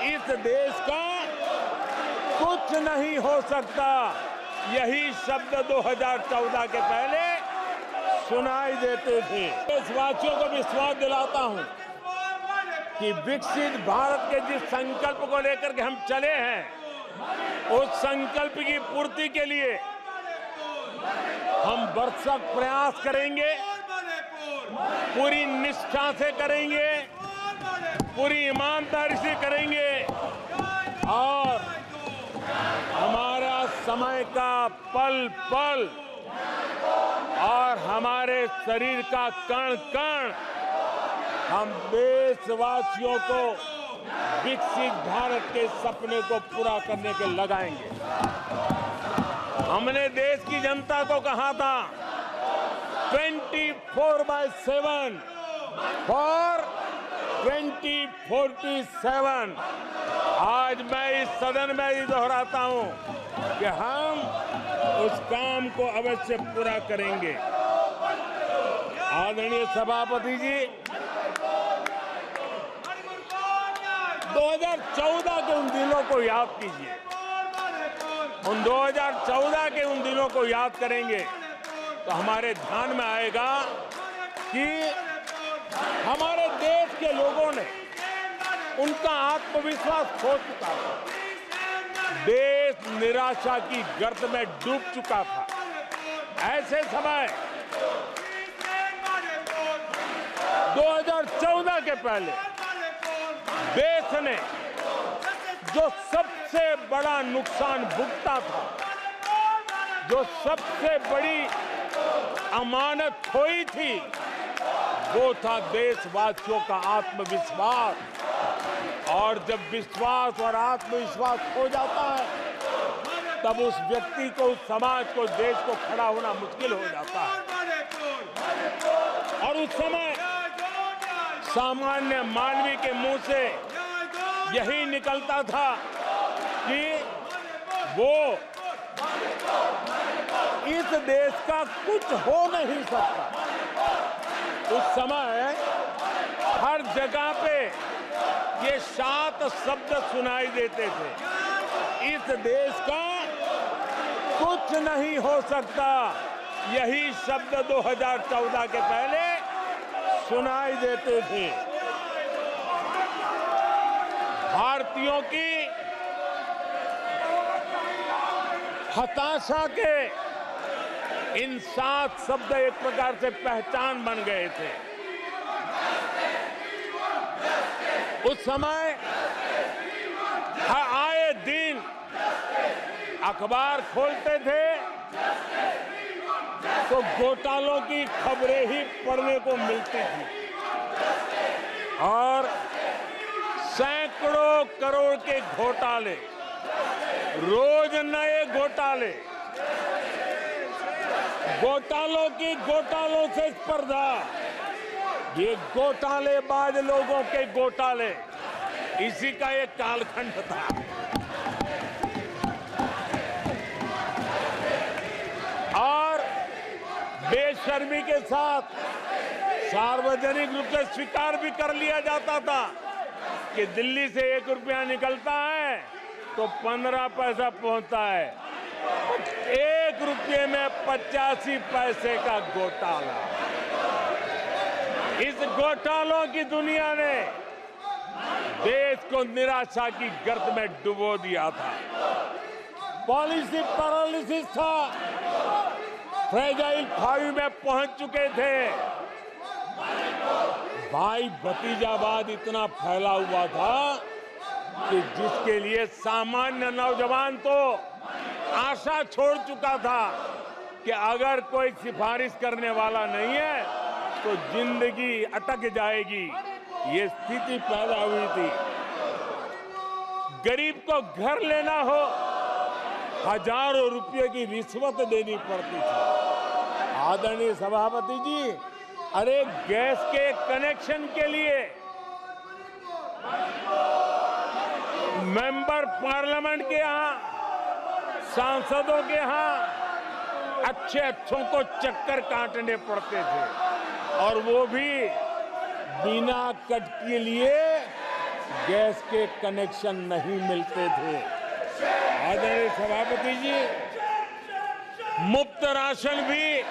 इस देश का कुछ नहीं हो सकता, यही शब्द 2014 के पहले सुनाई देते थे। देशवासियों को विश्वास दिलाता हूं कि विकसित भारत के जिस संकल्प को लेकर के हम चले हैं, उस संकल्प की पूर्ति के लिए हम भरसक प्रयास करेंगे, पूरी निष्ठा से करेंगे, पूरी ईमानदारी से करेंगे और हमारा समय का पल पल और हमारे शरीर का कण कण हम देशवासियों को विकसित भारत के सपने को पूरा करने के लगाएंगे। हमने देश की जनता को कहा था 24/7 फॉर 2047। आज मैं इस सदन में ही दोहराता हूं कि हम उस काम को अवश्य पूरा करेंगे। आदरणीय सभापति जी, 2014 के उन दिनों को याद कीजिए। उन 2014 के उन दिनों को याद करेंगे तो हमारे ध्यान में आएगा कि हमारे देश के लोगों ने उनका आत्मविश्वास खो चुका था। देश निराशा की गर्त में डूब चुका था। ऐसे समय 2014 के पहले देश ने जो सबसे बड़ा नुकसान भुगता था, जो सबसे बड़ी अमानत खोई थी, वो था देशवासियों का आत्मविश्वास। और जब विश्वास और आत्मविश्वास खो जाता है, तब उस व्यक्ति को, उस समाज को, देश को खड़ा होना मुश्किल हो जाता है। और उस समय सामान्य मानवी के मुंह से यही निकलता था कि वो इस देश का कुछ हो नहीं सकता। उस समय हर जगह पे ये 7 शब्द सुनाई देते थे, इस देश का कुछ नहीं हो सकता। यही शब्द 2014 के पहले सुनाई देते थे। भारतीयों की हताशा के इन 7 शब्द एक प्रकार से पहचान बन गए थे। उस समय आए दिन अखबार खोलते थे तो घोटालों की खबरें ही पढ़ने को मिलती थी और सैकड़ों करोड़ के घोटाले, रोज नए घोटाले, घोटालों से स्पर्धा, ये घोटालेबाज लोगों के घोटाले, इसी का एक कालखंड था। और बेशर्मी के साथ सार्वजनिक रूप से स्वीकार भी कर लिया जाता था कि दिल्ली से 1 रुपया निकलता है तो 15 पैसा पहुंचता है। 1 रुपये में 85 पैसे का घोटाला। इस घोटालों की दुनिया ने देश को निराशा की गर्त में डुबो दिया था। पॉलिसी पैरालिसिस था, फ्रेजाइल 5 में पहुंच चुके थे। भाई भतीजावाद इतना फैला हुआ था कि जिसके लिए सामान्य नौजवान तो आशा छोड़ चुका था कि अगर कोई सिफारिश करने वाला नहीं है तो जिंदगी अटक जाएगी। ये स्थिति पैदा हुई थी। गरीब को घर लेना हो, हजारों रुपए की रिश्वत देनी पड़ती थी। आदरणीय सभापति जी, अरे गैस के कनेक्शन के लिए मेंबर पार्लियामेंट के यहाँ, सांसदों के यहाँ अच्छों को चक्कर काटने पड़ते थे और वो भी बिना कट के लिए गैस के कनेक्शन नहीं मिलते थे। आदरणीय सभापति जी, मुफ्त राशन भी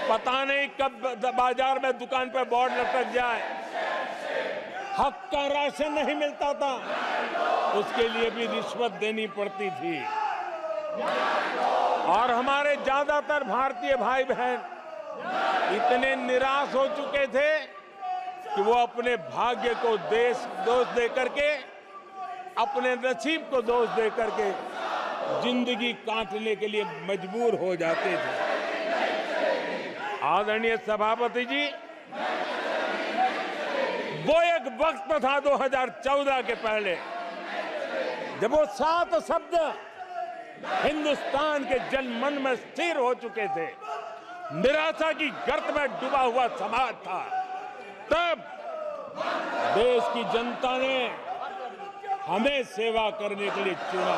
पता नहीं कब बाजार में दुकान पर बोर्ड लटक जाए, हक का राशन नहीं मिलता था, उसके लिए भी रिश्वत देनी पड़ती थी। और हमारे ज्यादातर भारतीय भाई बहन इतने निराश हो चुके थे कि वो अपने भाग्य को दोष दे करके, अपने नसीब को दोष दे करके जिंदगी काटने के लिए मजबूर हो जाते थे। आदरणीय सभापति जी, वो एक वक्त था 2014 के पहले, जब वो 7 शब्द हिंदुस्तान के जनमन में स्थिर हो चुके थे। निराशा की गर्त में डूबा हुआ समाज था। तब देश की जनता ने हमें सेवा करने के लिए चुना।